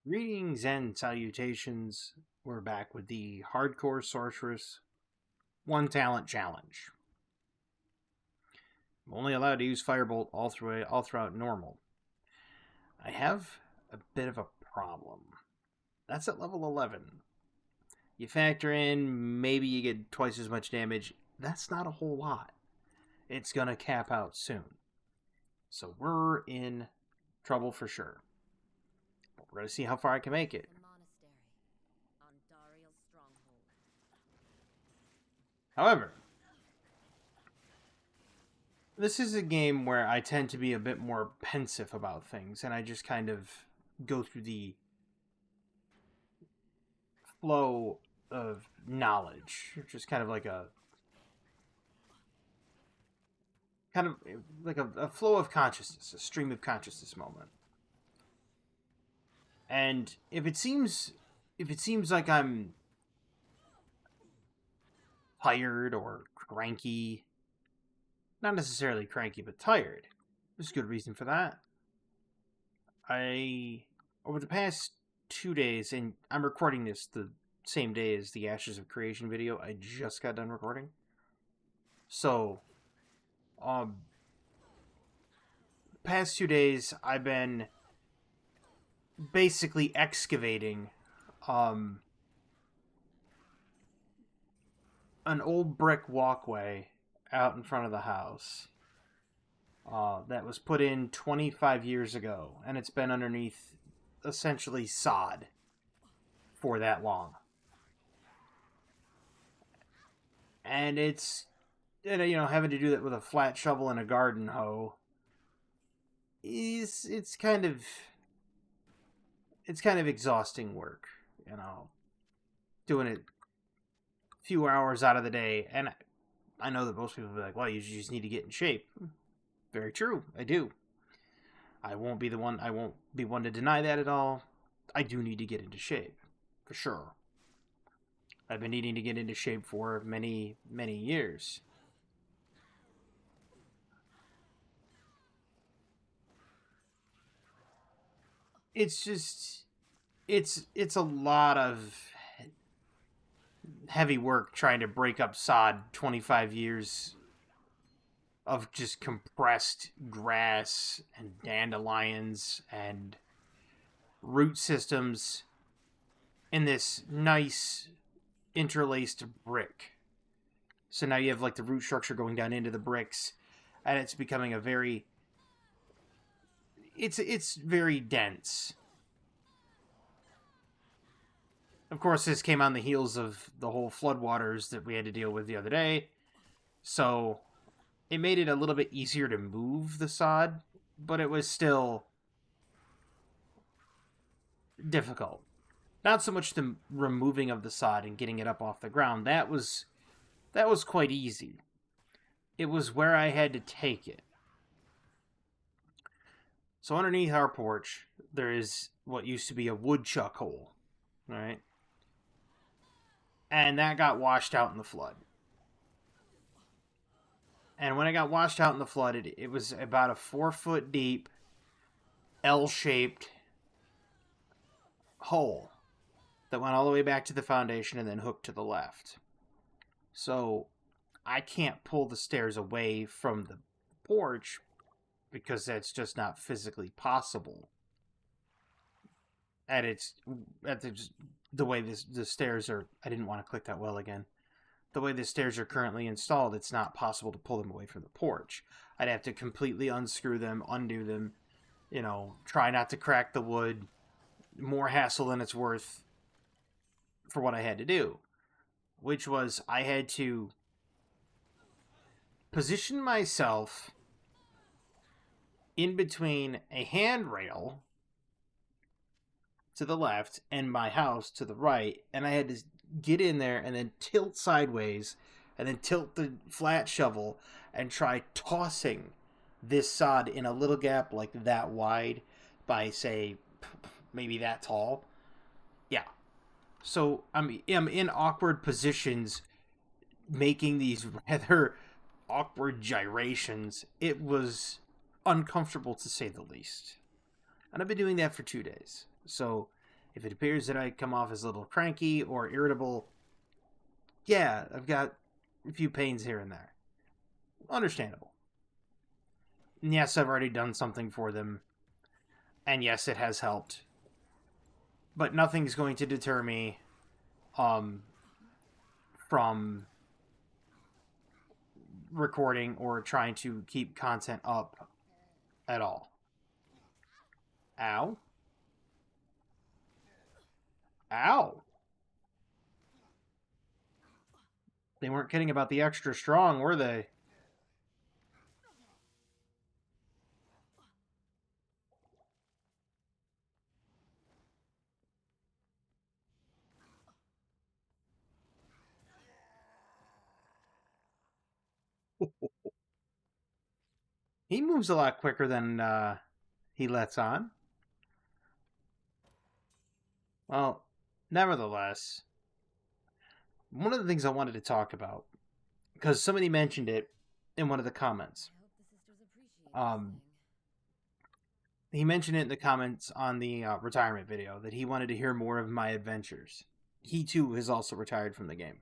Greetings and salutations. We're back with the Hardcore Sorceress One Talent Challenge. I'm only allowed to use Firebolt all throughout normal. I have a bit of a problem. That's at level 11. You factor in maybe you get twice as much damage. That's not a whole lot. It's gonna cap out soon. So we're in trouble for sure. But we're gonna see how far I can make it. The monastery. Andariel's stronghold. However, this is a game where I tend to be a bit more pensive about things, and I just kind of go through the flow of knowledge, just kind of like a flow of consciousness, a stream of consciousness moment. And if it seems like I'm tired or cranky, not necessarily cranky, but tired, there's a good reason for that. Over the past 2 days, and I'm recording this the same day as the Ashes of Creation video I just got done recording. So, past 2 days, I've been basically excavating, an old brick walkway out in front of the house that was put in 25 years ago, and it's been underneath essentially sod for that long. And it's, having to do that with a flat shovel and a garden hoe it's kind of exhausting work, doing it a few hours out of the day. And I know that most people will be like, well, you just need to get in shape. Very true. I do. I won't be one to deny that at all. I do need to get into shape, for sure. I've been needing to get into shape for many, many years. It's just, it's a lot of heavy work trying to break up sod 25 years of just compressed grass and dandelions and root systems in this nice interlaced brick. So now you have like the root structure going down into the bricks, and it's becoming it's very dense. Of course, this came on the heels of the whole floodwaters that we had to deal with the other day, so it made it a little bit easier to move the sod, but it was still difficult. Not so much the removing of the sod and getting it up off the ground. That was quite easy. It was where I had to take it. So underneath our porch, there is what used to be a woodchuck hole, right? And that got washed out in the flood. And when it got washed out in the flood, it was about a 4-foot deep, L-shaped hole that went all the way back to the foundation and then hooked to the left. So I can't pull the stairs away from the porch because that's just not physically possible. And it's the way the stairs are. I didn't want to click that well again. The way the stairs are currently installed, it's not possible to pull them away from the porch. I'd have to completely unscrew them, undo them, try not to crack the wood. More hassle than it's worth for what I had to do, which was I had to position myself in between a handrail to the left and my house to the right, and I had to get in there and then tilt sideways and then tilt the flat shovel and try tossing this sod in a little gap like that wide by, say, maybe that tall. Yeah. So I'm in awkward positions making these rather awkward gyrations. It was uncomfortable to say the least. And I've been doing that for 2 days. So If it appears that I come off as a little cranky or irritable, yeah, I've got a few pains here and there. Understandable. And yes, I've already done something for them. And yes, it has helped. But nothing's going to deter me from recording or trying to keep content up at all. Ow. Ow. They weren't kidding about the extra strong, were they? He moves a lot quicker than he lets on. Well, nevertheless, one of the things I wanted to talk about, because somebody mentioned it in one of the comments. He mentioned it in the comments on the retirement video that he wanted to hear more of my adventures. He too has also retired from the game.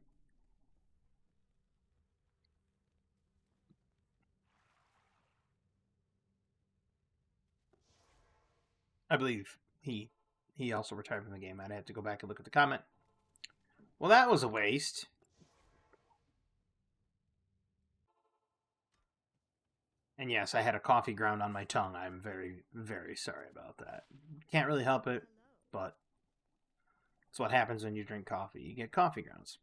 I believe he also retired from the game. I'd have to go back and look at the comment. Well, that was a waste. And yes, I had a coffee ground on my tongue. I'm very, very sorry about that. Can't really help it, but it's what happens when you drink coffee. You get coffee grounds.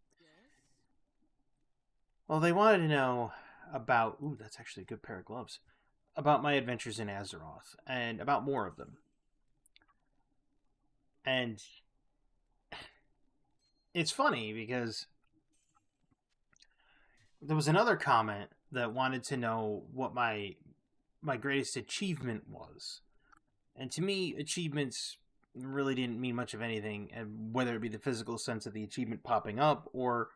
Well, they wanted to know about... Ooh, that's actually a good pair of gloves. About my adventures in Azeroth, and about more of them. And it's funny because there was another comment that wanted to know what my greatest achievement was. And to me, achievements really didn't mean much of anything, and whether it be the physical sense of the achievement popping up or,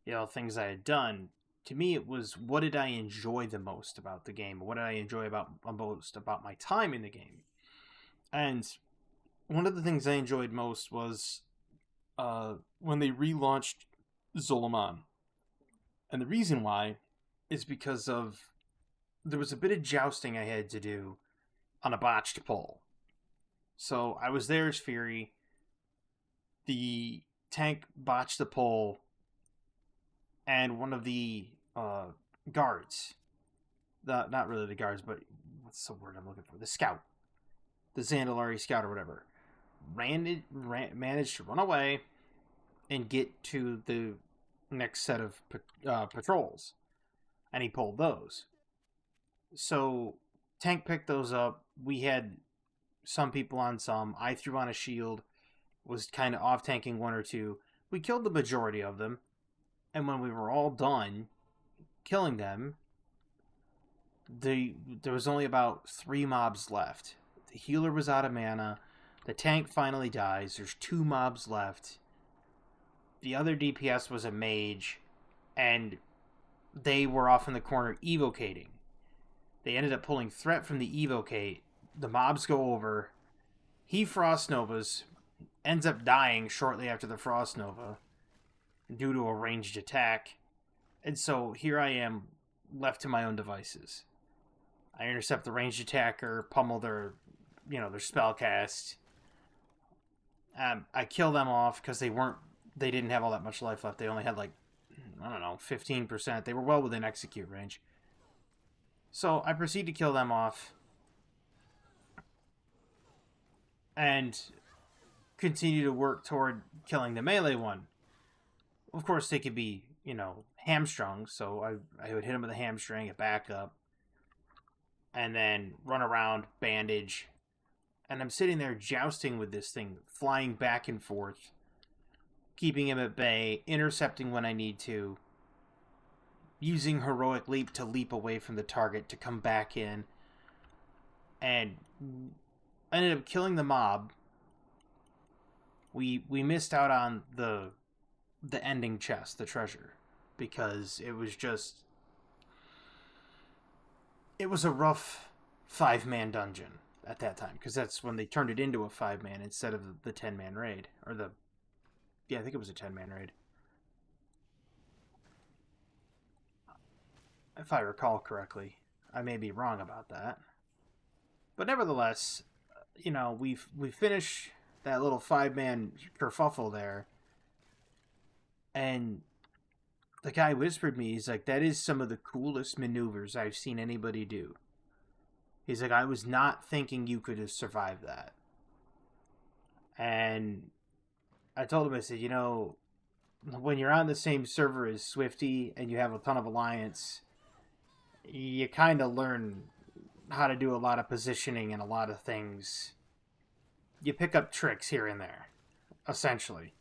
you know, things I had done. To me, it was, what did I enjoy the most about the game? What did I enjoy most about my time in the game? And one of the things I enjoyed most was when they relaunched Zolomon. And the reason why is because of there was a bit of jousting I had to do on a botched pull. So I was there as Fury. The tank botched the pull, and one of the guards, not really the guards, but what's the word I'm looking for? The scout, the Zandalari scout or whatever, managed to run away and get to the next set of patrols, and he pulled those. So tank picked those up. We had some people on some. I threw on a shield, was kind of off tanking one or two. We killed the majority of them, and when we were all done killing them, there was only about 3 mobs left. The healer was out of mana. The tank finally dies. There's 2 mobs left. The other DPS was a mage, and they were off in the corner evocating. They ended up pulling threat from the evocate. The mobs go over. He Frost Novas, ends up dying shortly after the Frost Nova due to a ranged attack. And so here I am, left to my own devices. I intercept the ranged attacker, pummel their spellcast. I kill them off because they didn't have all that much life left. They only had 15%. They were well within execute range. So I proceed to kill them off and continue to work toward killing the melee one. Of course, they could be, hamstrung, so I would hit him with a hamstring, a backup, and then run around, bandage, and I'm sitting there jousting with this thing, flying back and forth, keeping him at bay, intercepting when I need to, using Heroic Leap to leap away from the target to come back in, and I ended up killing the mob. We missed out on the ending chest, the treasure, because it was a rough 5-man dungeon. at that time, because that's when they turned it into a 5-man instead of the 10-man raid, or the, yeah, I think it was a 10-man raid, if I recall correctly. I may be wrong about that, but nevertheless, you know, we finish that little 5-man kerfuffle there, and the guy whispered me, he's like, that is some of the coolest maneuvers I've seen anybody do. He's like, I was not thinking you could have survived that. And I told him, I said, you know, when you're on the same server as Swifty and you have a ton of alliance, you kind of learn how to do a lot of positioning and a lot of things. You pick up tricks here and there, essentially.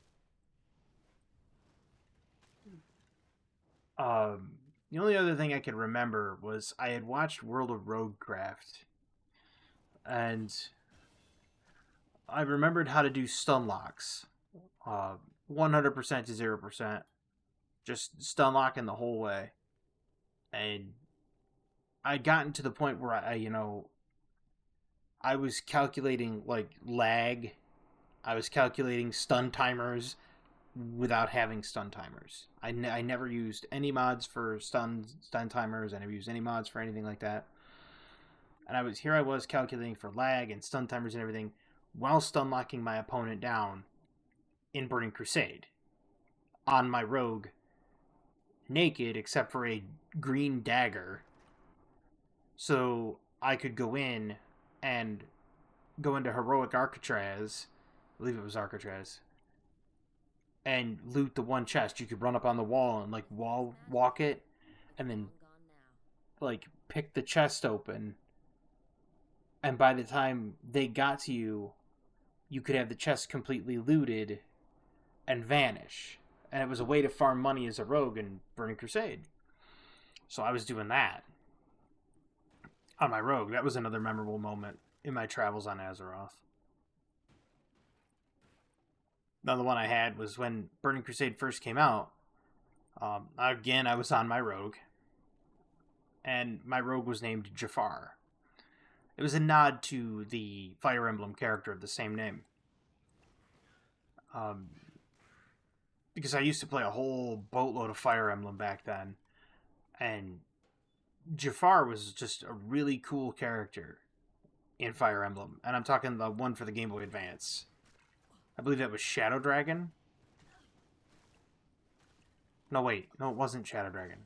The only other thing I could remember was I had watched World of Roguecraft, and I remembered how to do stun locks. 100% to 0%. Just stun locking the whole way. And I'd gotten to the point where I was calculating, like, lag. I was calculating stun timers without having stun timers. I never used any mods for stun timers. I never used any mods for anything like that. And I was calculating for lag and stun timers and everything while stun locking my opponent down in Burning Crusade on my rogue, naked except for a green dagger, so I could go in and go into heroic Arcatraz, I believe it was Arcatraz, and loot the one chest. You could run up on the wall and, like, wall walk it, and then, like, pick the chest open, and by the time they got to you, you could have the chest completely looted and vanish. And it was a way to farm money as a rogue in Burning Crusade. So I was doing that on my rogue. That was another memorable moment in my travels on Azeroth. Another one I had was when Burning Crusade first came out. Again, I was on my rogue, and my rogue was named Jafar. It was a nod to the Fire Emblem character of the same name. Because I used to play a whole boatload of Fire Emblem back then, and Jafar was just a really cool character in Fire Emblem. And I'm talking the one for the Game Boy Advance. I believe that was Shadow Dragon. No, wait. No, it wasn't Shadow Dragon.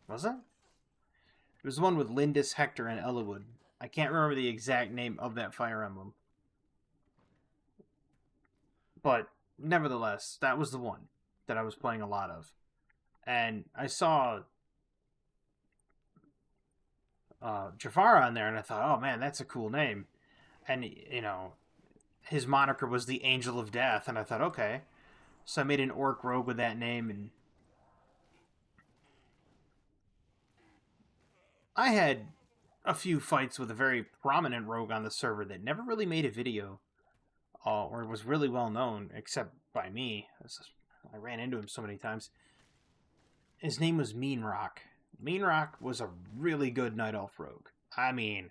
Was it? It was the one with Lindis, Hector, and Eliwood. I can't remember the exact name of that Fire Emblem. But, nevertheless, that was the one that I was playing a lot of. And I saw Jafar on there, and I thought, oh man, that's a cool name. And, you know, his moniker was the Angel of Death, and I thought, okay. So I made an orc rogue with that name, and I had a few fights with a very prominent rogue on the server that never really made a video, or was really well known, except by me. I ran into him so many times. His name was Mean Rock. Mean Rock was a really good Night Elf rogue. I mean,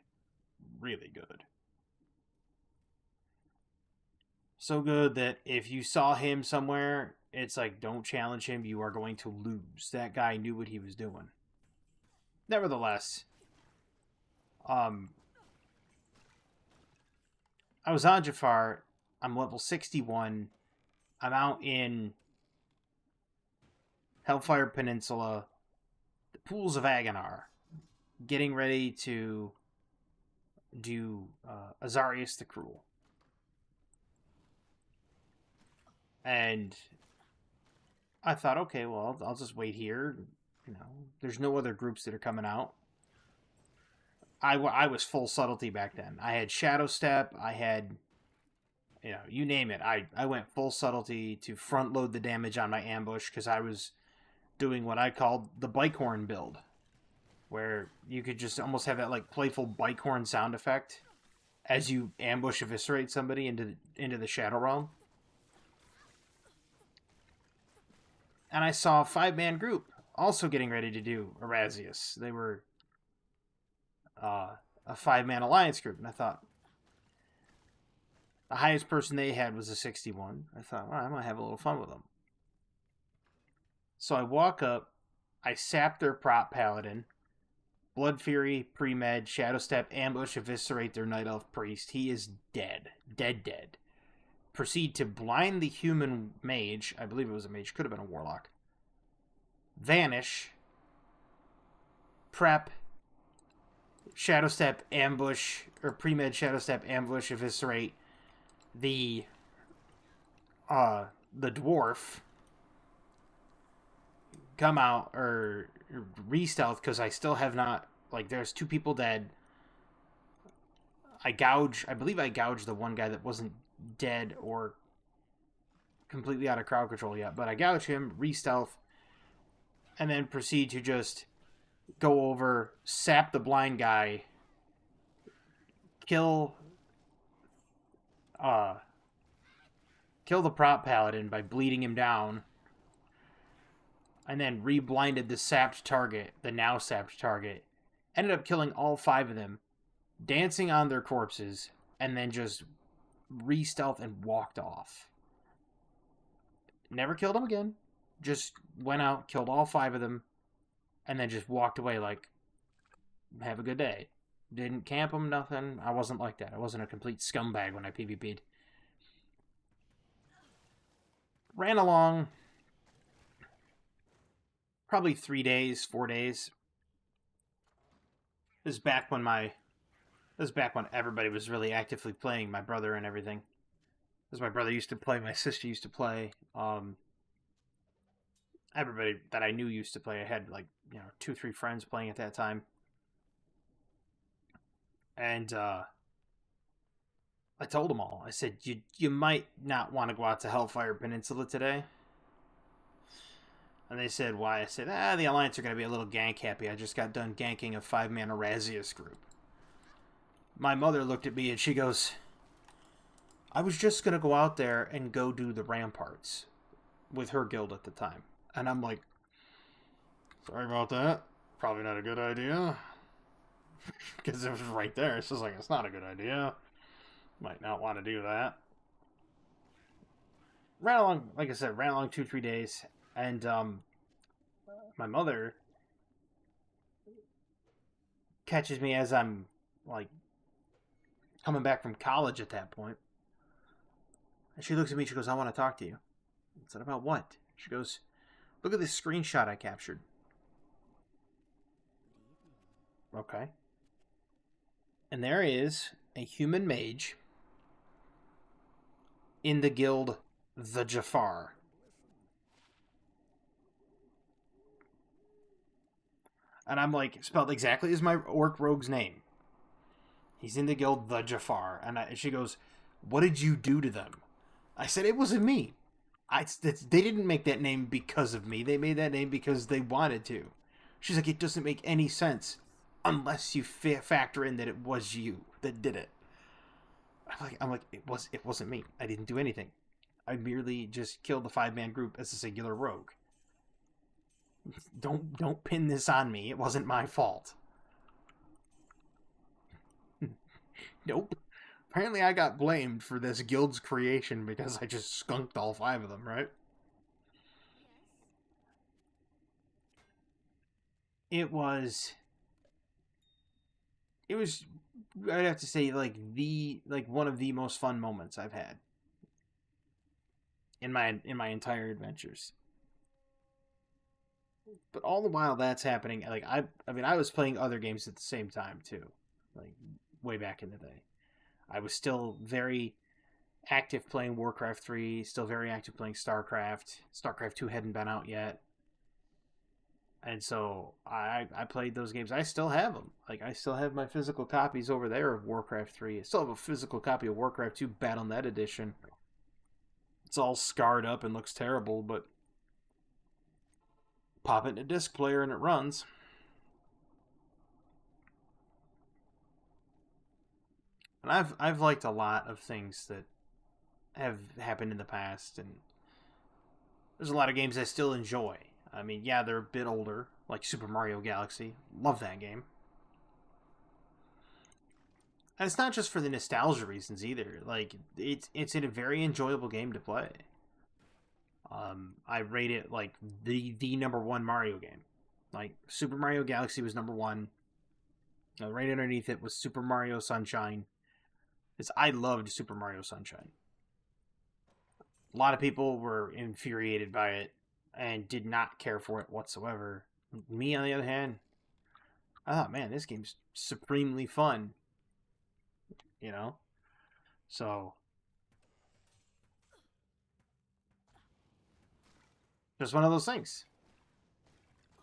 really good. So good that if you saw him somewhere, it's like, don't challenge him, you are going to lose. That guy knew what he was doing. Nevertheless, I was on Jafar. I'm level 61. I'm out in Hellfire Peninsula, the Pools of Agonar, getting ready to do Azarius the Cruel. And I thought, okay, well, I'll just wait here. You know, there's no other groups that are coming out. I was full subtlety back then. I had Shadow Step. I had, you know, you name it. I went full subtlety to front load the damage on my ambush, because I was doing what I called the bike horn build, where you could just almost have that, like, playful bike horn sound effect as you ambush eviscerate somebody into the Shadow Realm. And I saw a 5-man group also getting ready to do Erasius. They were a 5-man alliance group, and I thought, The highest person they had was a 61. I thought, well, I might have a little fun with them. So I walk up, I sap their prop paladin, Blood Fury, pre-med, Shadow Step, ambush, eviscerate their Night Elf priest. He is dead. Dead. Proceed to blind the human mage. I believe it was a mage. Could have been a warlock. Vanish. Prep. Shadow Step, ambush, or pre-med Shadow Step, ambush, eviscerate the dwarf. Come out, or re-stealth, because I still have not, like, there's 2 people dead. I believe I gouged the one guy that wasn't dead or completely out of crowd control yet, but I gouge him, re-stealth, and then proceed to just go over, sap the blind guy, kill the prop paladin by bleeding him down, and then re-blinded the sapped target, the now sapped target. Ended up killing all 5 of them, dancing on their corpses, and then just re-stealth and walked off. Never killed them again. Just went out, killed all 5 of them, and then just walked away like, have a good day. Didn't camp them, nothing. I wasn't like that. I wasn't a complete scumbag when I PvP'd. Ran along probably 3 days, 4 days. This is back when everybody was really actively playing, my brother and everything. Because my brother used to play, my sister used to play. Everybody that I knew used to play. I had 2, 3 friends playing at that time. And I told them all. I said, you might not want to go out to Hellfire Peninsula today. And they said, why? I said, the Alliance are going to be a little gank happy. I just got done ganking a 5-man Erasius group. My mother looked at me and she goes, I was just going to go out there and go do the ramparts with her guild at the time. And I'm like, sorry about that. Probably not a good idea. Because it was right there. It's just like, it's not a good idea. Might not want to do that. Ran along, like I said, 2, 3 days. And my mother catches me as I'm like coming back from college at that point. And she looks at me, she goes, I want to talk to you. I said, about what? She goes, look at this screenshot I captured. Okay. And there is a human mage in the guild the Jafar. And I'm like, spelled exactly as my orc rogue's name. He's in the guild the Jafar. And she goes, what did you do to them? I said, it wasn't me. They didn't make that name because of me. They made that name because they wanted to. She's like, it doesn't make any sense unless you factor in that it was you that did it. I'm like, it wasn't me. I didn't do anything. I merely just killed the 5-man group as a singular rogue. Don't pin this on me. It wasn't my fault. Nope. Apparently I got blamed for this guild's creation because I just skunked all 5 of them, right? It was I'd have to say one of the most fun moments I've had in my entire adventures. But all the while that's happening, like I was playing other games at the same time too, like way back in the day. I was still very active playing Warcraft 3, still very active playing StarCraft. StarCraft 2 hadn't been out yet. And so I played those games. I still have them. Like, I still have my physical copies over there of Warcraft 3. I still have a physical copy of Warcraft 2 Battle.net edition. It's all scarred up and looks terrible, but pop it in a disc player and it runs. And I've liked a lot of things that have happened in the past, and there's a lot of games I still enjoy. I mean, yeah, they're a bit older, like Super Mario Galaxy. Love that game. And it's not just for the nostalgia reasons either. Like it's a very enjoyable game to play. I rate it like the number one Mario game. Like Super Mario Galaxy was number one. Right underneath it was Super Mario Sunshine. Because I loved Super Mario Sunshine. A lot of people were infuriated by it and did not care for it whatsoever. Me, on the other hand, I thought, man, this game's supremely fun. You know? So, just one of those things.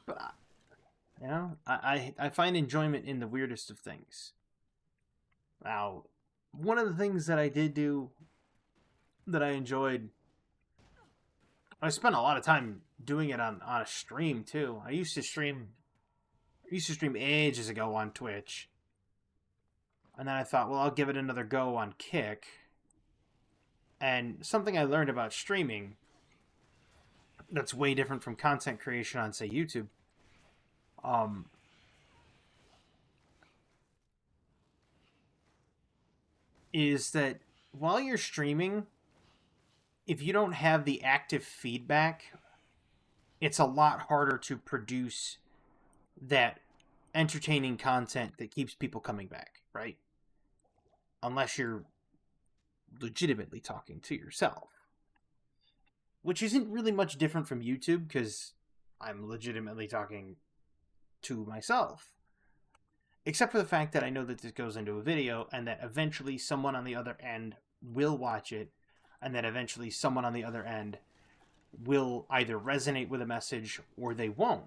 But, I find enjoyment in the weirdest of things. Now, one of the things that I did do that I enjoyed, I spent a lot of time doing it on a stream too. I used to stream ages ago on Twitch. And then I thought, well, I'll give it another go on Kick. And something I learned about streaming that's way different from content creation on, say, YouTube, is that while you're streaming, if you don't have the active feedback, it's a lot harder to produce that entertaining content that keeps people coming back, right? Unless you're legitimately talking to yourself. Which isn't really much different from YouTube, because I'm legitimately talking to myself. Except for the fact that I know that this goes into a video, and that eventually someone on the other end will watch it, and that eventually someone on the other end will either resonate with a message or they won't.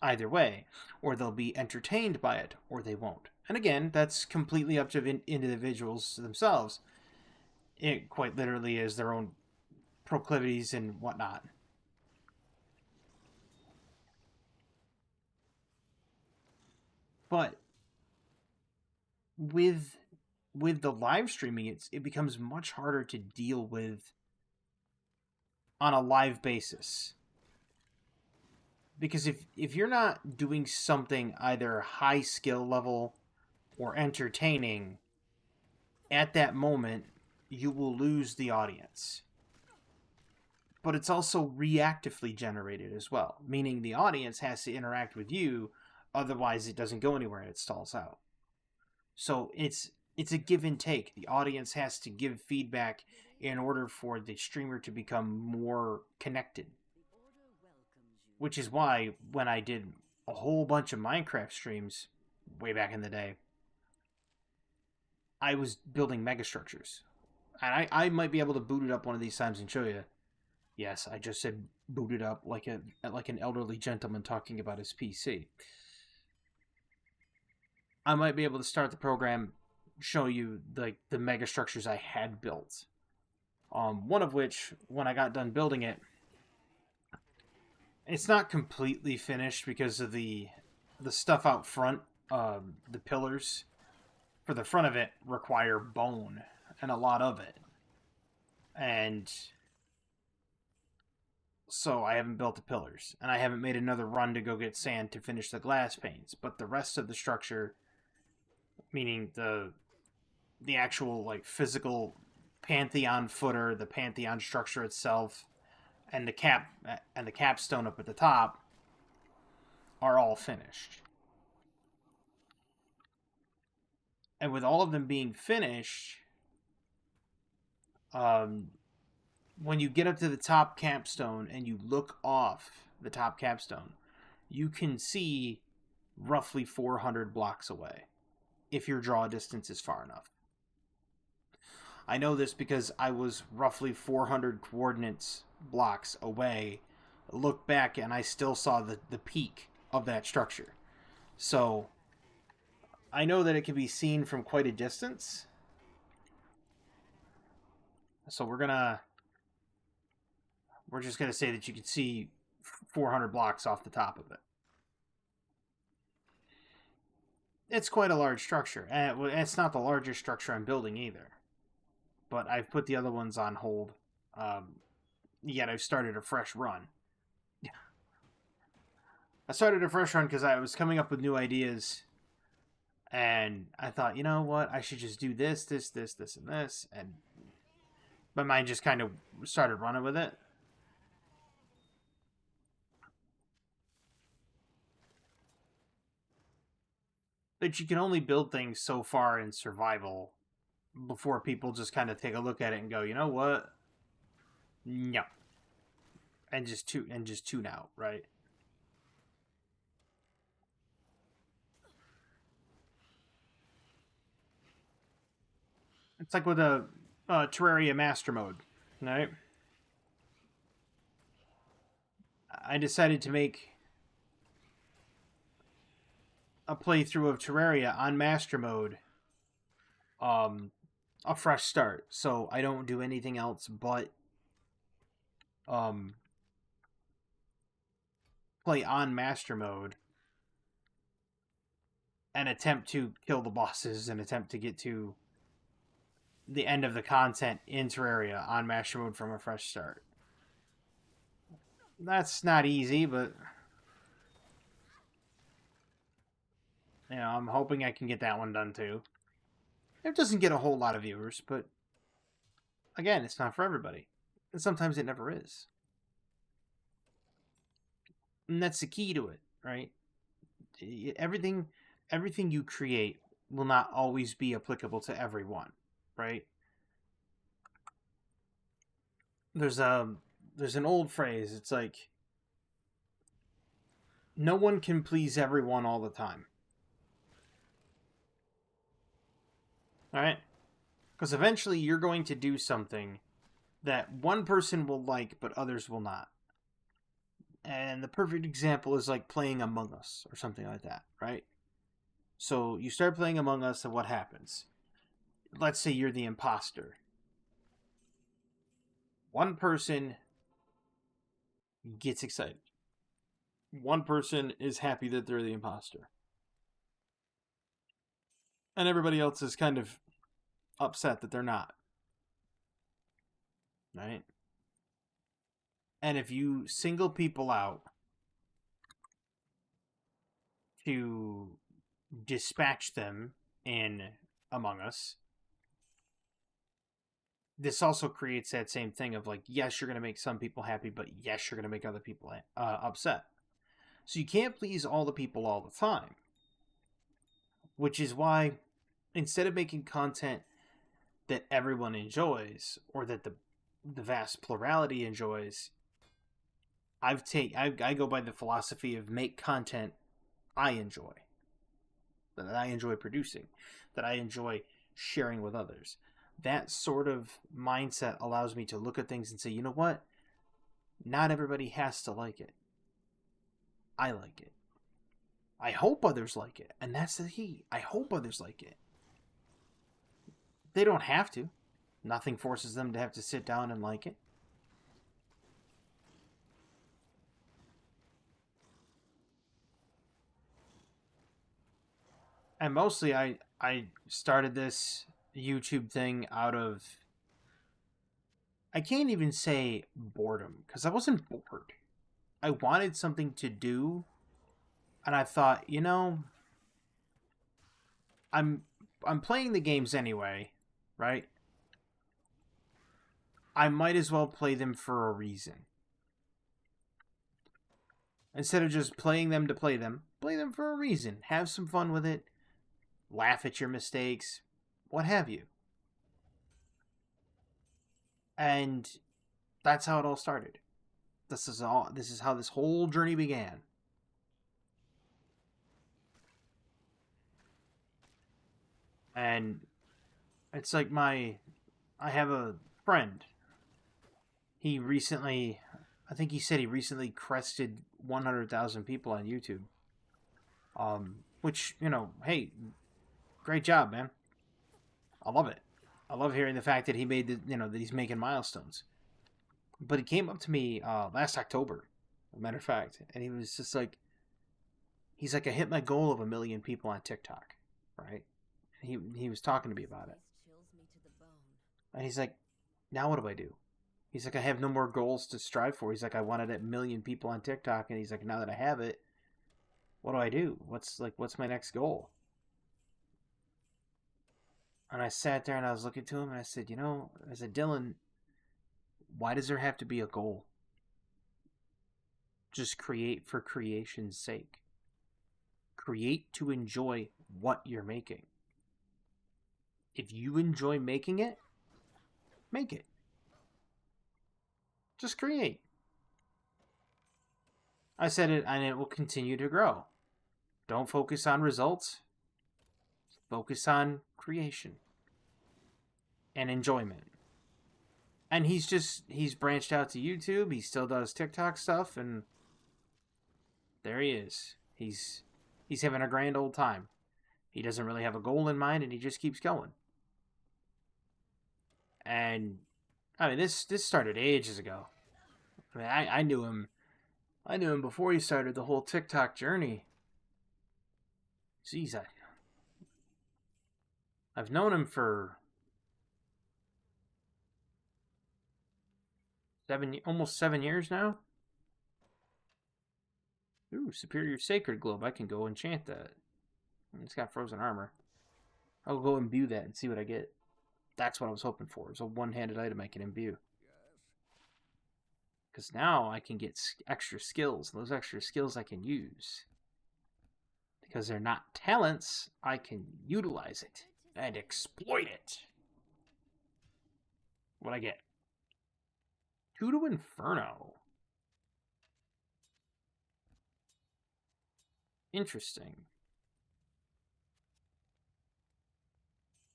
Either way. Or they'll be entertained by it or they won't. And again, that's completely up to individuals themselves. It quite literally is their own proclivities and whatnot. But with the live streaming, it becomes much harder to deal with on a live basis. Because if you're not doing something either high skill level or entertaining at that moment, you will lose the audience. But it's also reactively generated as well, meaning the audience has to interact with you, otherwise it doesn't go anywhere and it stalls out. So it's a give and take. The audience has to give feedback in order for the streamer to become more connected. Which is why when I did a whole bunch of Minecraft streams way back in the day, I was building megastructures. And I might be able to boot it up one of these times and show you. Yes, I just said boot it up like an elderly gentleman talking about his PC. I might be able to start the program, show you the megastructures I had built. One of which, when I got done building it, it's not completely finished because of the stuff out front. The pillars for the front of it require bone, and a lot of it. And so I haven't built the pillars, and I haven't made another run to go get sand to finish the glass panes. But the rest of the structure, meaning the actual like physical Pantheon footer, the Pantheon structure itself, and the capstone up at the top, are all finished. And with all of them being finished, when you get up to the top capstone and you look off the top capstone, you can see roughly 400 blocks away if your draw distance is far enough. I know this because I was roughly 400 coordinates blocks away, looked back, and I still saw the peak of that structure. So I know that it can be seen from quite a distance. So we're just gonna say that you can see 400 blocks off the top of it. It's quite a large structure, and it's not the largest structure I'm building either. But I've put the other ones on hold. Yet I've started a fresh run. I started a fresh run because I was coming up with new ideas, And I thought, you know what? I should just do this, this, this, this, and this. And my mind just kind of started running with it. But you can only build things so far in survival before people just kind of take a look at it and go, you know what? No. And just tune out, right? It's like with a Terraria Master Mode, right? I decided to make a playthrough of Terraria on Master Mode, um, a fresh start. So I don't do anything else but um, play on Master Mode and attempt to kill the bosses and attempt to get to the end of the content in Terraria on Master Mode from a fresh start. That's not easy, but I'm hoping I can get that one done too. It doesn't get a whole lot of viewers, but again, it's not for everybody. And sometimes it never is. And that's the key to it, right? Everything you create will not always be applicable to everyone, right? There's an old phrase. It's like no one can please everyone all the time. All right? Because eventually you're going to do something that one person will like but others will not. And the perfect example is like playing Among Us or something like that, right? So you start playing Among Us and what happens? Let's say you're the imposter. One person gets excited. One person is happy that they're the imposter. And everybody else is kind of upset that they're not. Right? And if you single people out to dispatch them in Among Us, this also creates that same thing of like, yes, you're going to make some people happy, but yes, you're going to make other people upset. So you can't please all the people all the time. Which is why instead of making content that everyone enjoys or that the vast plurality enjoys, I go by the philosophy of make content I enjoy, that I enjoy producing, that I enjoy sharing with others. That sort of mindset allows me to look at things and say, you know what? Not everybody has to like it. I like it. I hope others like it. And that's the key. I hope others like it. They don't have to. Nothing forces them to have to sit down and like it. And mostly I started this YouTube thing out of, I can't even say boredom, because I wasn't bored. I wanted something to do, and I thought, I'm I'm playing the games anyway, right? I might as well play them for a reason. Instead of just playing them to play them for a reason. Have some fun with it. Laugh at your mistakes, what have you. And that's how it all started. This is how this whole journey began. And it's like I have a friend. He recently, I think he said he recently crested 100,000 people on YouTube. Which, hey, great job, man. I love it. I love hearing the fact that he made that he's making milestones. But he came up to me last October, as a matter of fact, and he was just like, he's like, I hit my goal of 1 million people on TikTok, right? And he was talking to me about it, and he's like, now what do I do? He's like, I have no more goals to strive for. He's like, I wanted 1 million people on TikTok, and he's like, now that I have it, what do I do? What's my next goal? And I sat there and I was looking to him and I said, I said, Dylan, why does there have to be a goal? Just create for creation's sake. Create to enjoy what you're making. If you enjoy making it, make it. Just create. I said it, and it will continue to grow. Don't focus on results. Focus on creation and enjoyment. And he's branched out to YouTube. He still does TikTok stuff, and there he is. He's having a grand old time. He doesn't really have a goal in mind, and he just keeps going. And I mean, this started ages ago. I mean, I knew him. I knew him before he started the whole TikTok journey. Jeez, I've known him for almost 7 years now. Ooh, Superior Sacred Globe. I can go enchant that. It's got frozen armor. I'll go imbue that and see what I get. That's what I was hoping for. It's a one-handed item I can imbue. Because now I can get extra skills. Those extra skills I can use. Because they're not talents, I can utilize it and exploit it. What I get? 2 to Inferno. Interesting.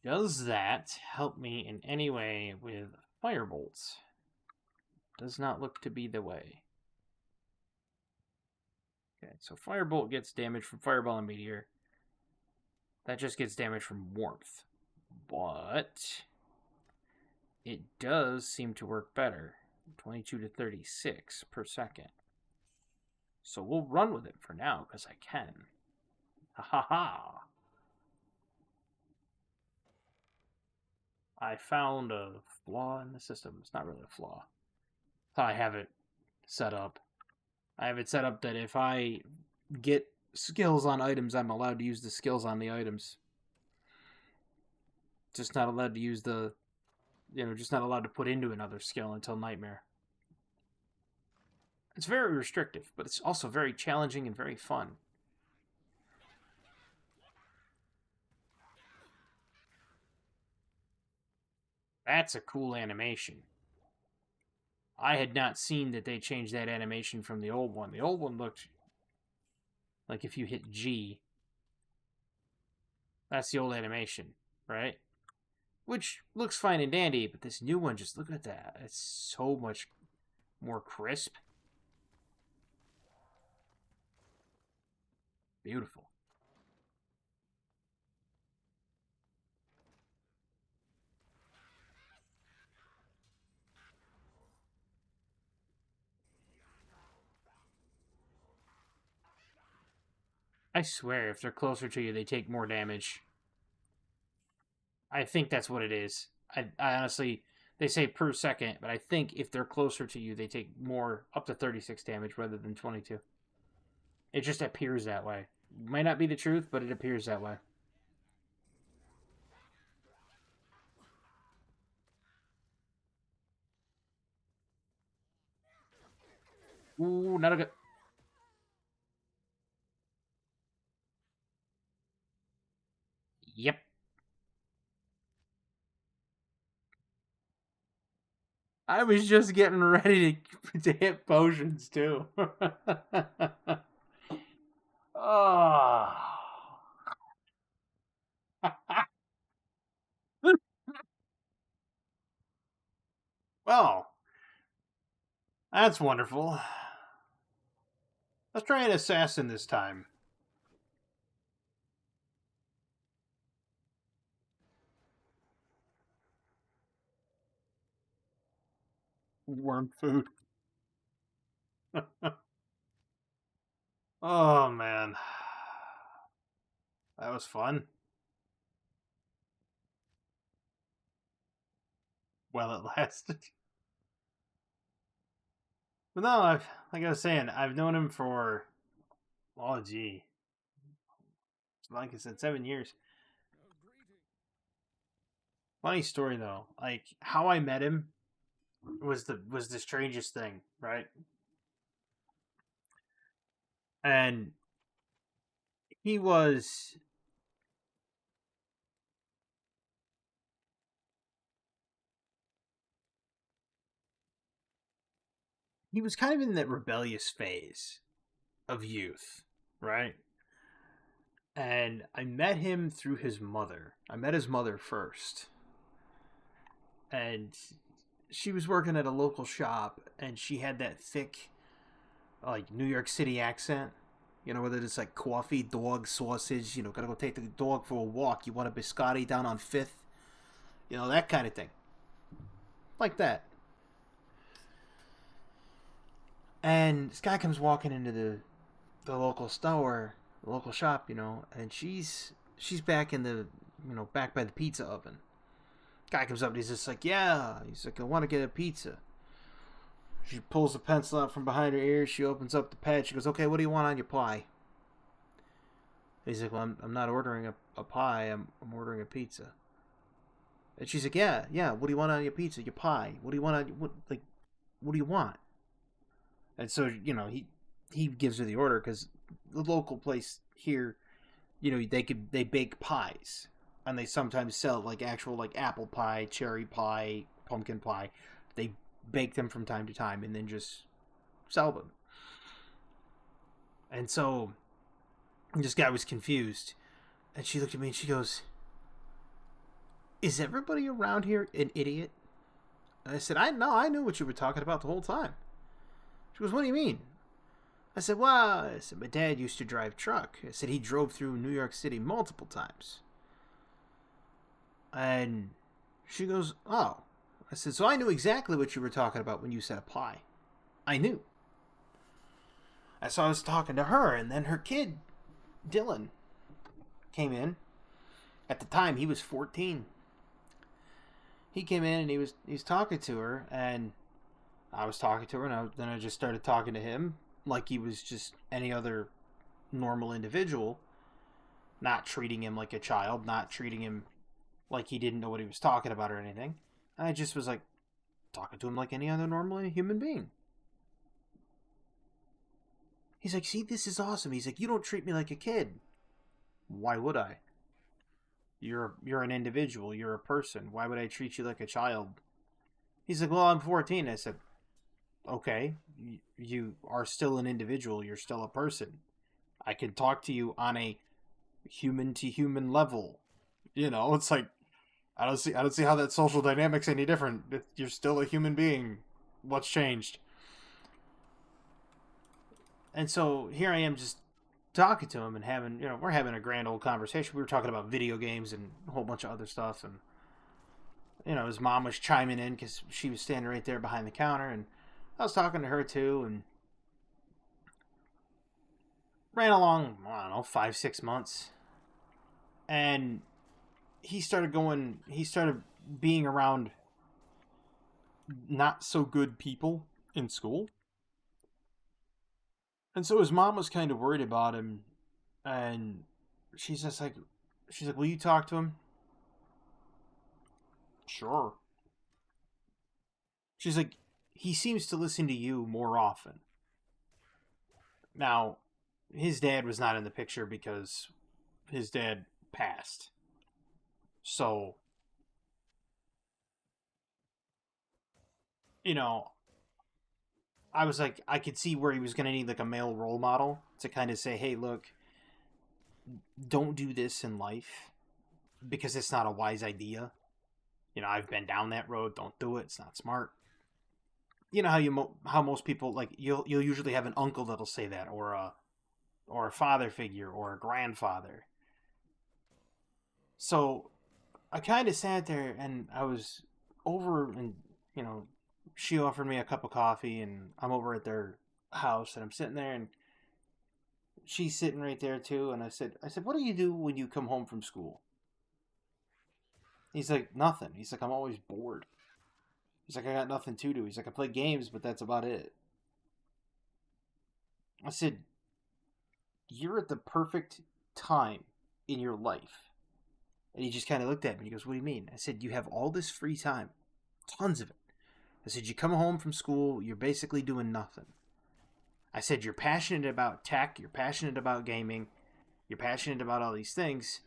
Does that help me in any way with Firebolts? Does not look to be the way. Okay, so Firebolt gets damage from Fireball and Meteor. That just gets damage from Warmth. But it does seem to work better. 22 to 36 per second. So we'll run with it for now, because I can. Ha ha ha! I found a flaw in the system. It's not really a flaw. I have it set up. I have it set up that if I get skills on items, I'm allowed to use the skills on the items. Just not allowed to use the, just not allowed to put into another skill until Nightmare. It's very restrictive, but it's also very challenging and very fun. That's a cool animation. I had not seen that they changed that animation from the old one. The old one looked like if you hit G. That's the old animation, right? Which looks fine and dandy, but this new one, just look at that. It's so much more crisp. Beautiful. I swear, if they're closer to you, they take more damage. I think that's what it is. I honestly, they say per second, but I think if they're closer to you, they take more, up to 36 damage rather than 22. It just appears that way. Might not be the truth, but it appears that way. Ooh, not a good... Yep. I was just getting ready to hit potions, too. Oh. Well, that's wonderful. Let's try an assassin this time. Worm food. Oh, man. That was fun. Well, it lasted. But no, like I was saying, I've known him for, oh, gee. Like I said, 7 years. Funny story though. Like how I met him was the strangest thing, right? And he was he was kind of in that rebellious phase of youth, right? And I met him through his mother. I met his mother first. And she was working at a local shop and she had that thick like New York City accent. You know, whether it's like coffee, dog, sausage, gotta go take the dog for a walk. You want a biscotti down on Fifth, that kind of thing. Like that. And this guy comes walking into the local store, the local shop, and she's back in the back by the pizza oven. Guy comes up and he's just like, yeah. He's like, I want to get a pizza. She pulls the pencil out from behind her ear. She opens up the pad. She goes, okay, what do you want on your pie? He's like, well, I'm not ordering a pie. I'm ordering a pizza. And she's like, yeah. What do you want on your pizza? Your pie. What do you want on what do you want? And so he gives her the order because the local place here, they bake pies, and they sometimes sell like actual like apple pie, cherry pie, pumpkin pie. They bake them from time to time and then just sell them. And so this guy was confused, and she looked at me and she goes, "Is everybody around here an idiot?" And I said, I knew what you were talking about the whole time." She goes, "What do you mean?" I said, "Well," I said, "my dad used to drive truck." I said, "He drove through New York City multiple times." And she goes, "Oh." I said, "So I knew exactly what you were talking about when you said a pie. I knew." And so I was talking to her, and then her kid, Dylan, came in. At the time, he was 14. He came in and he was talking to her, and I was talking to her, and then I just started talking to him like he was just any other normal individual, not treating him like a child, not treating him like he didn't know what he was talking about or anything. I just was like talking to him like any other normal human being. He's like, "See, this is awesome." He's like, "You don't treat me like a kid." Why would I? You're an individual. You're a person. Why would I treat you like a child? He's like, "Well, I'm 14." I said, "Okay, you are still an individual. You're still a person. I can talk to you on a human to human level. It's like I don't see how that social dynamic's any different. You're still a human being. What's changed?" And so here I am just talking to him and we're having a grand old conversation. We were talking about video games and a whole bunch of other stuff, and his mom was chiming in because she was standing right there behind the counter, and I was talking to her too, and ran along, I don't know, 5 6 months, and he started being around not so good people in school. And so his mom was kind of worried about him, and she's just like, "Will you talk to him?" "Sure." She's like, "He seems to listen to you more often." Now, his dad was not in the picture because his dad passed. So, you know, I was like, I could see where he was going to need like a male role model to kind of say, "Hey, look, don't do this in life because it's not a wise idea. I've been down that road. Don't do it. It's not smart." How most people like you'll usually have an uncle that'll say that, or a father figure or a grandfather. So I kind of sat there and I was over, and she offered me a cup of coffee, and I'm over at their house, and I'm sitting there, and she's sitting right there too. And I said, "What do you do when you come home from school?" He's like, "Nothing." He's like, "I'm always bored." He's like, "I got nothing to do." He's like, "I play games, but that's about it." I said, "You're at the perfect time in your life And he just kind of looked at me. He goes, "What do you mean?" I said, "You have all this free time, tons of it." I said, "You come home from school, you're basically doing nothing." I said, "You're passionate about tech, you're passionate about gaming, you're passionate about all these things.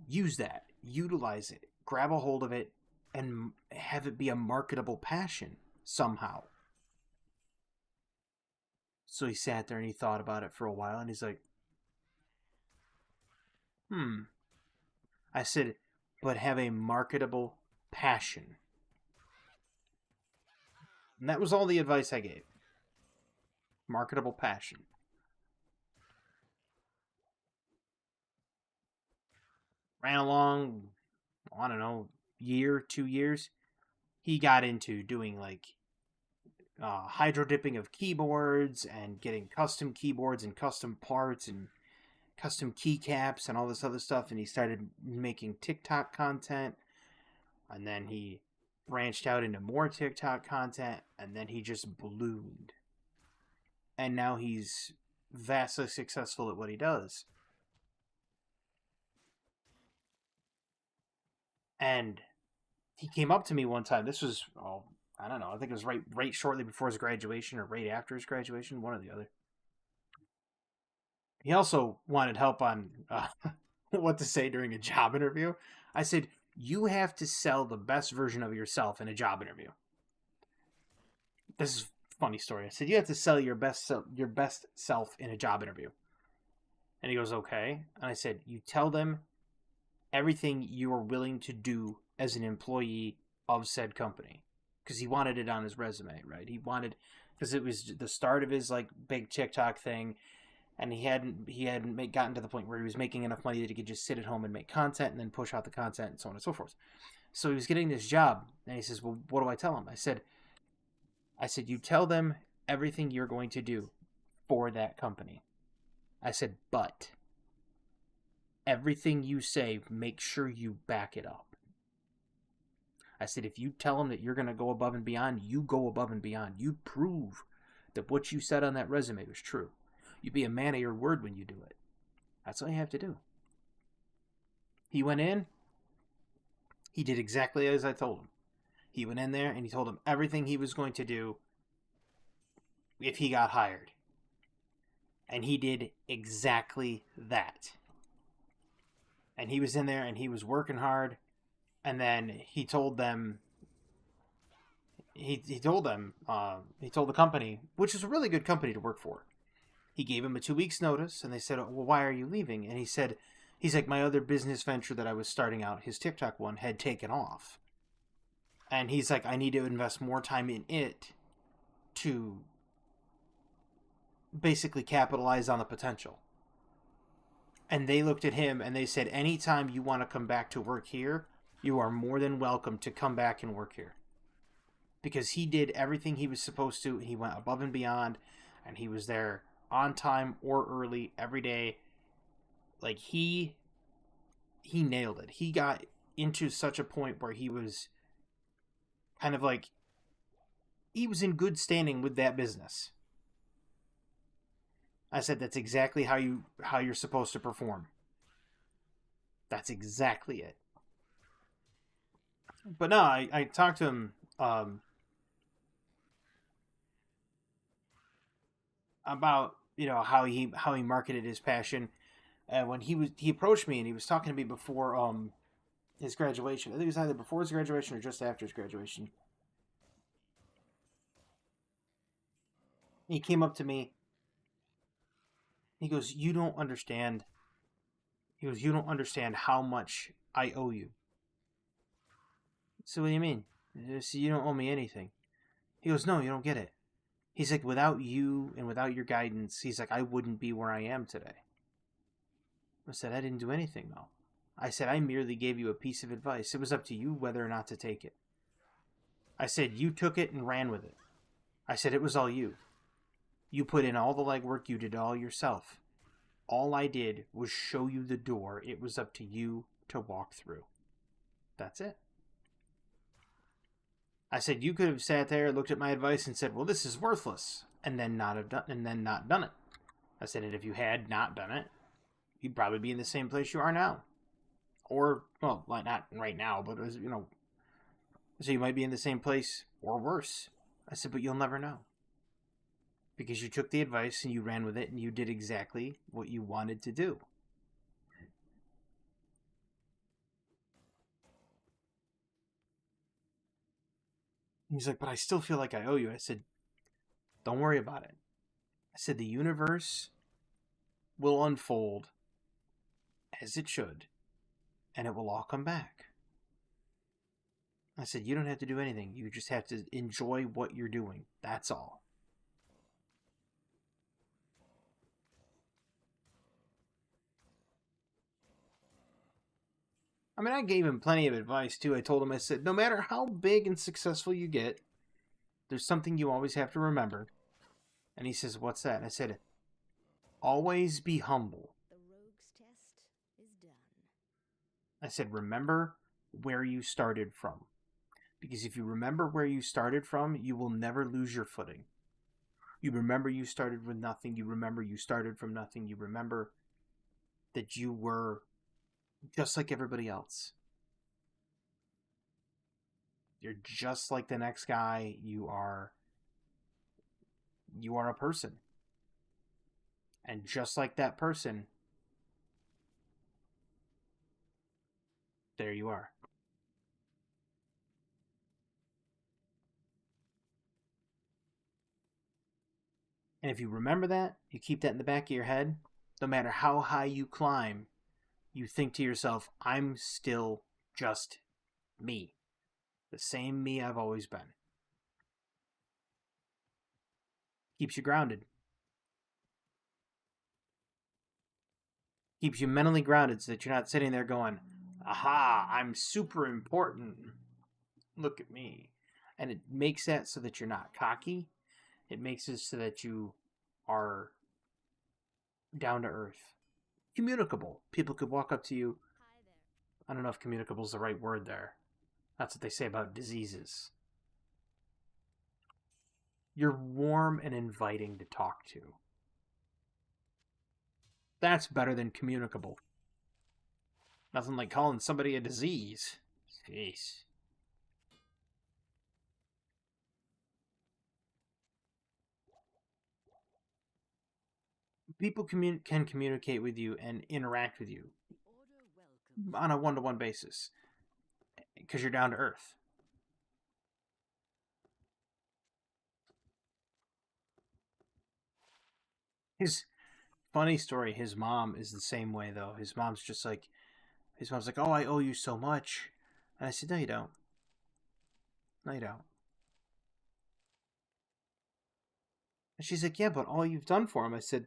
Use that, utilize it, grab a hold of it, and have it be a marketable passion somehow." So he sat there and he thought about it for a while, and he's like, "Hmm." I said, "But have a marketable passion." And that was all the advice I gave. Marketable passion. Ran along, I don't know, year, 2 years. He got into doing like hydro dipping of keyboards and getting custom keyboards and custom parts and custom keycaps and all this other stuff. And he started making TikTok content. And then he branched out into more TikTok content. And then he just ballooned. And now he's vastly successful at what he does. And he came up to me one time. This was, oh, I don't know. I think it was right shortly before his graduation or right after his graduation, one or the other. He also wanted help on what to say during a job interview. I said, "You have to sell the best version of yourself in a job interview." This is a funny story. I said, "You have to sell your best self in a job interview." And he goes, "Okay." And I said, "You tell them everything you are willing to do as an employee of said company." Because he wanted it on his resume, right? He wanted, because it was the start of his like big TikTok thing, and he hadn't gotten to the point where he was making enough money that he could just sit at home and make content and then push out the content and so on and so forth. So he was getting this job, and he says, "Well, what do I tell him?" I said, "You tell them everything you're going to do for that company." I said, "But everything you say, make sure you back it up." I said, "If you tell them that you're going to go above and beyond, you go above and beyond. You prove that what you said on that resume was true. You be a man of your word when you do it. That's all you have to do." He went in. He did exactly as I told him. He went in there and he told him everything he was going to do if he got hired. And he did exactly that. And he was in there and he was working hard. And then he told them, he told the company, which is a really good company to work for. He gave him a 2 weeks notice, and they said, "Well, why are you leaving?" And he's like, "My other business venture that I was starting out, his TikTok one, had taken off." And he's like, "I need to invest more time in it to basically capitalize on the potential." And they looked at him and they said, "Anytime you want to come back to work here, you are more than welcome to come back and work here." Because he did everything he was supposed to. He went above and beyond, and he was there on time or early every day. Like he nailed it. He got into such a point where he was kind of like, he was in good standing with that business. I said, "That's exactly how you're supposed to perform." That's exactly it. But no, I talked to him about how he marketed his passion. And when he approached me and he was talking to me before his graduation. I think it was either before his graduation or just after his graduation. He came up to me. He goes, "You don't understand." He goes, "You don't understand how much I owe you." So what do you mean? I said, "You don't owe me anything." He goes, "No, you don't get it." He's like, "Without you and without your guidance," he's like, "I wouldn't be where I am today." I said, "I didn't do anything though." I said, "I merely gave you a piece of advice. It was up to you whether or not to take it." I said, "You took it and ran with it." I said, "It was all you. You put in all the legwork. You did all yourself. All I did was show you the door. It was up to you to walk through. That's it." I said, "You could have sat there, looked at my advice, and said, 'Well, this is worthless,' and then not done it." I said, "And if you had not done it, you'd probably be in the same place you are now. Or, well, not right now, but it was, so you might be in the same place or worse. I said, but you'll never know. Because you took the advice and you ran with it and you did exactly what you wanted to do. He's like, but I still feel like I owe you. I said, don't worry about it. I said, the universe will unfold as it should, and it will all come back. I said, you don't have to do anything. You just have to enjoy what you're doing. That's all. I mean, I gave him plenty of advice, too. I told him, I said, no matter how big and successful you get, there's something you always have to remember. And he says, what's that? And I said, always be humble. The rogue's test is done. I said, remember where you started from. Because if you remember where you started from, you will never lose your footing. You remember you started with nothing. You remember you started from nothing. You remember that you were just like everybody else. You're just like the next guy. You are a person. And just like that person, there you are. And if you remember that, you keep that in the back of your head, no matter how high you climb, you think to yourself, I'm still just me. The same me I've always been. Keeps you grounded. Keeps you mentally grounded so that you're not sitting there going, aha, I'm super important. Look at me. And it makes that so that you're not cocky. It makes it so that you are down to earth. Communicable. People could walk up to you. Hi there. I don't know if communicable is the right word there. That's what they say about diseases. You're warm and inviting to talk to. That's better than communicable. Nothing like calling somebody a disease. Jeez. People can communicate with you and interact with you Order welcome. on a one-to-one basis because you're down to earth. His funny story, his mom is the same way though. His mom's like, oh, I owe you so much. And I said, no, you don't. No, you don't. And she's like, yeah, but all you've done for him. I said,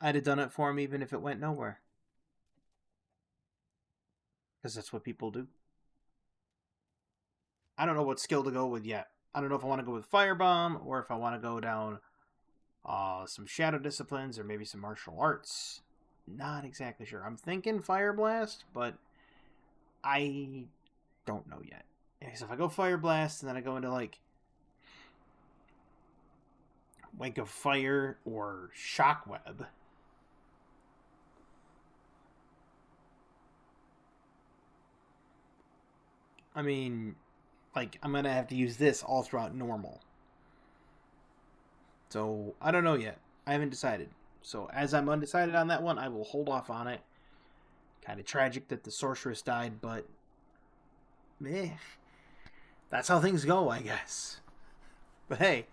I'd have done it for him even if it went nowhere. Because that's what people do. I don't know what skill to go with yet. I don't know if I want to go with Firebomb or if I want to go down some Shadow Disciplines or maybe some Martial Arts. Not exactly sure. I'm thinking Fire Blast, but I don't know yet. Because if I go Fire Blast and then I go into like Wake of Fire or Shockweb, I mean, like, I'm going to have to use this all throughout normal. So, I don't know yet. I haven't decided. So, as I'm undecided on that one, I will hold off on it. Kind of tragic that the sorceress died, but that's how things go, I guess. But hey,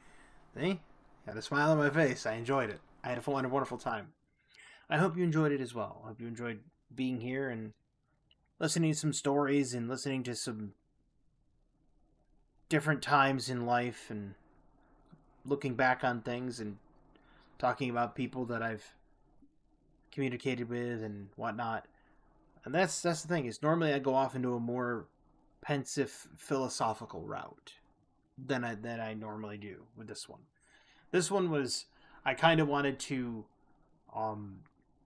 see? Got a smile on my face. I enjoyed it. I had a wonderful time. I hope you enjoyed it as well. I hope you enjoyed being here and listening to some stories and listening to some different times in life and looking back on things and talking about people that I've communicated with and whatnot. And that's the thing, is normally I go off into a more pensive philosophical route than I normally do with this one. This one was, I kind of wanted to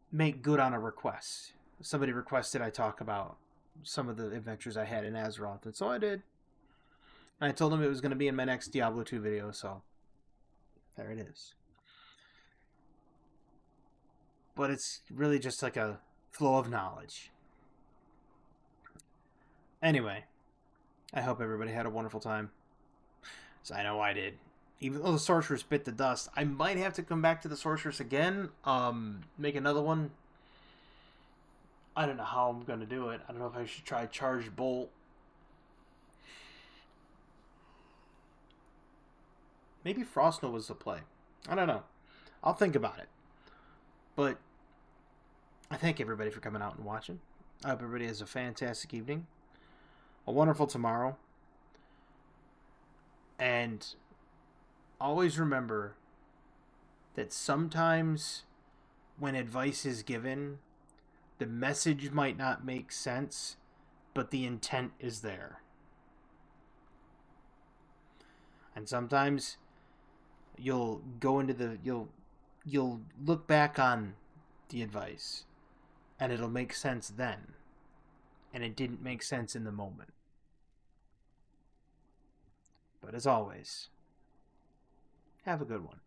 make good on a request. Somebody requested I talk about some of the adventures I had in Azeroth, and so I did. And I told them it was going to be in my next Diablo 2 video, so there it is. But it's really just like a flow of knowledge. Anyway, I hope everybody had a wonderful time. So I know I did. Even though the sorceress bit the dust, I might have to come back to the sorceress again. Make another one. I don't know how I'm gonna do it. I don't know if I should try charged bolt. Maybe Frost Nova's the play. I don't know. I'll think about it. But I thank everybody for coming out and watching. I hope everybody has a fantastic evening, a wonderful tomorrow, and always remember that sometimes when advice is given, the message might not make sense, but the intent is there. And sometimes you'll go into the you'll look back on the advice and it'll make sense then, and it didn't make sense in the moment. But as always, have a good one.